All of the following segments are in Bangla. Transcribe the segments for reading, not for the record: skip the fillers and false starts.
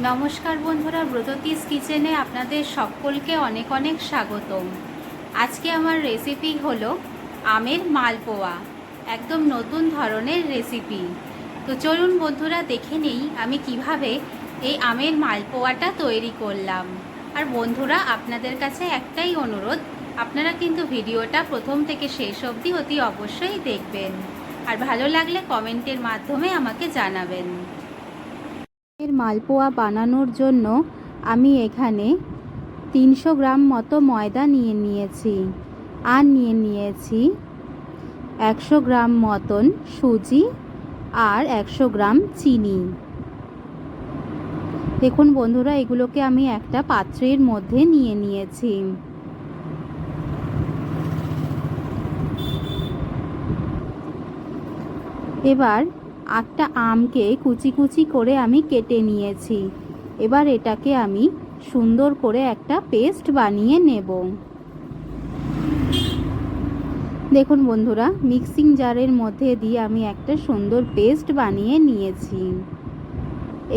নমস্কার বন্ধুরা, ব্রততিস কিচেনে আপনাদের সকলকে অনেক অনেক স্বাগতম। আজকে আমার রেসিপি হলো আমের মালপোয়া, একদম নতুন ধরনের রেসিপি। তো চলুন বন্ধুরা দেখে নেই আমি কিভাবে এই আমের মালপোয়াটা তৈরি করলাম। আর বন্ধুরা, আপনাদের কাছে একটাই অনুরোধ, আপনারা কিন্তু ভিডিওটা প্রথম থেকে শেষ অবধি অতি অবশ্যই দেখবেন, আর ভালো লাগলে কমেন্টের মাধ্যমে আমাকে জানাবেন। এর মালপোয়া বানানোর জন্য আমি এখানে 300 গ্রাম মতো ময়দা নিয়ে নিয়েছি, আর নিয়েছি 100 গ্রাম মতন সুজি আর 100 গ্রাম চিনি। দেখুন বন্ধুরা, এগুলোকে আমি একটা পাত্রের মধ্যে নিয়ে নিয়েছি। এবার 8টা আমকে কুচি কুচি করে আমি কেটে নিয়েছি। এবার এটাকে আমি সুন্দর করে একটা পেস্ট বানিয়ে নেব। দেখুন বন্ধুরা, মিক্সিং জারের মধ্যে দিয়ে আমি একটা সুন্দর পেস্ট বানিয়ে নিয়েছি।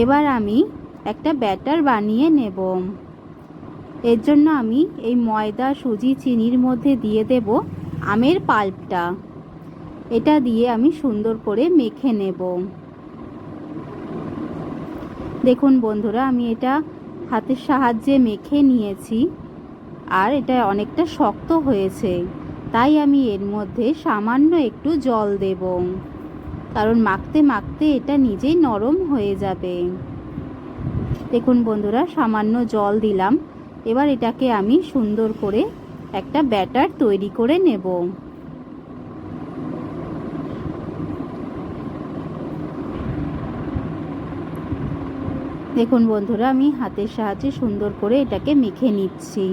এবার আমি একটা ব্যাটার বানিয়ে নেব। এর জন্য আমি এই ময়দা, সুজি, চিনির মধ্যে দিয়ে দেব আমের পাল্পটা। এটা দিয়ে আমি সুন্দর করে মেখে নেব। দেখুন বন্ধুরা, আমি এটা হাতের সাহায্যে মেখে নিয়েছি, আর এটা অনেকটা শক্ত হয়েছে, তাই আমি এর মধ্যে সামান্য একটু জল দেব, কারণ মাখতে মাখতে এটা নিজেই নরম হয়ে যাবে। দেখুন বন্ধুরা, সামান্য জল দিলাম। এবার এটাকে আমি সুন্দর করে একটা ব্যাটার তৈরি করে নেব। দেখুন বন্ধুরা, আমি হাতের সাহায্যে সুন্দর করে এটাকে মেখে নিচ্ছি।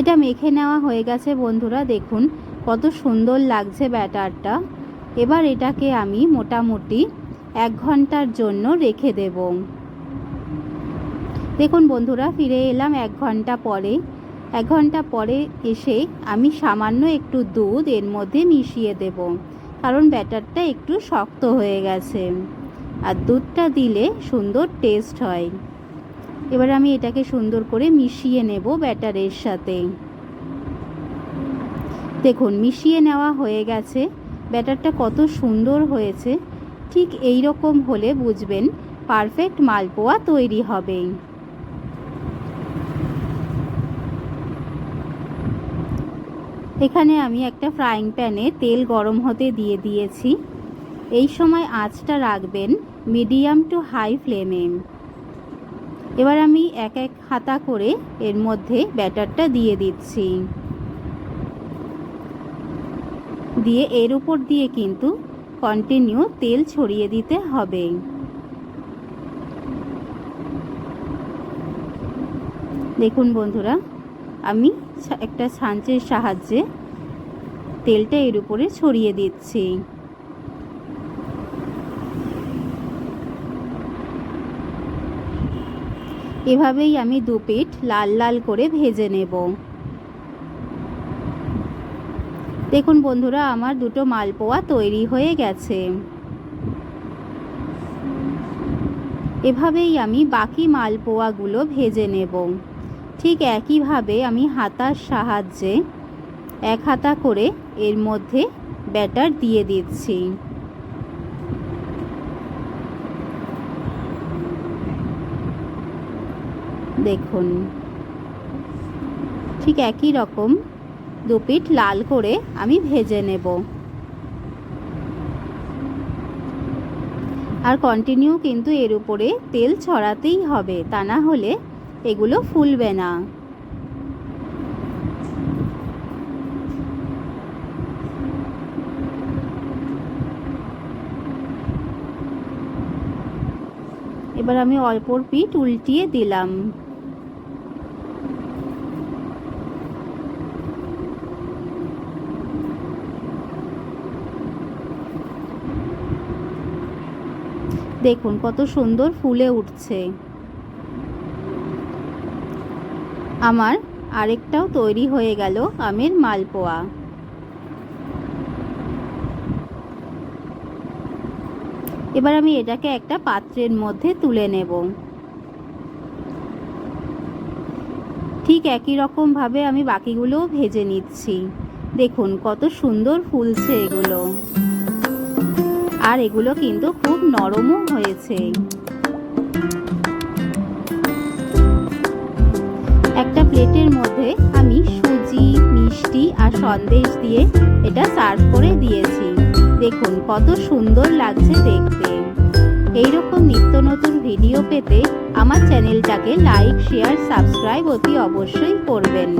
এটা মেখে নেওয়া হয়ে গেছে বন্ধুরা, দেখুন কত সুন্দর লাগছে ব্যাটারটা। এবার এটাকে আমি মোটামুটি 1 ঘন্টার জন্য রেখে দেব। দেখুন বন্ধুরা, ফিরে এলাম 1 ঘন্টা পরে। 1 ঘন্টা পরে এসে আমি সামান্য একটু দুধ এর মধ্যে মিশিয়ে দেব, কারণ ব্যাটারটা একটু শক্ত হয়ে গেছে, আর দুধটা দিলে সুন্দর টেস্ট হয়। এবার আমি এটাকে সুন্দর করে মিশিয়ে নেব ব্যাটারের সাথে। দেখুন মিশিয়ে নেওয়া হয়ে গেছে। ব্যাটারটা কত সুন্দর হয়েছে। ঠিক এই রকম হলে বুঝবেন পারফেক্ট মালপোয়া তৈরি হবে। এখানে আমি একটা ফ্রাইং প্যানে তেল গরম হতে দিয়ে দিয়েছি। এই সময় আঁচটা রাখবেন মিডিয়াম টু হাই ফ্লেমে। এবার আমি এক এক হাতা করে এর মধ্যে ব্যাটারটা দিয়ে দিচ্ছি, দিয়ে এর উপর দিয়ে কিন্তু কন্টিনিউ তেল ছড়িয়ে দিতে হবে। দেখুন বন্ধুরা, আমি একটা ছাঁচের সাহায্যে তেলটা এর উপরে ছড়িয়ে দিচ্ছি। এভাবেই আমি 2 পিঠ লাল লাল করে ভেজে নেব। দেখুন বন্ধুরা, আমার দুটো মালপোয়া তৈরি হয়ে গেছে। এভাবেই আমি বাকি মালপোয়াগুলো ভেজে নেব। ঠিক একইভাবে আমি হাতার সাহায্যে 1 হাতা করে এর মধ্যে ব্যাটার দিয়ে দিচ্ছি। দেখুন ঠিক একই রকম 2 পিঠ লাল করে আমি ভেজে নেব। আর কন্টিনিউ কিন্তু এর উপরে তেল ছড়াতেই হবে, তা না হলে এগুলো ফুলবে না। এবার আমি অল্পর পিঠ উল্টিয়ে দিলাম। দেখুন কত সুন্দর ফুলে উঠছে। আমার আরেকটাও তৈরি হয়ে গেল আমের মালপোয়া। এবার আমি এটাকে একটা পাত্রের মধ্যে তুলে নেব। ঠিক একই রকমভাবে আমি বাকিগুলোও ভেজে নিচ্ছি। দেখুন কত সুন্দর ফুলছে এগুলো, আর এগুলো কিন্তু খুব নরমও হয়েছে। একটা প্লেটের মধ্যে আমি সুজি, মিষ্টি আর সন্দেশ দিয়ে এটা সার্ভ করে দিয়েছি। দেখুন কত সুন্দর লাগছে দেখতে। এইরকম নিত্য নতুন ভিডিও পেতে আমার চ্যানেলটাকে লাইক, শেয়ার, সাবস্ক্রাইব অতি অবশ্যই করবেন।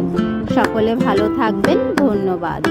সকলে ভালো থাকবেন। ধন্যবাদ।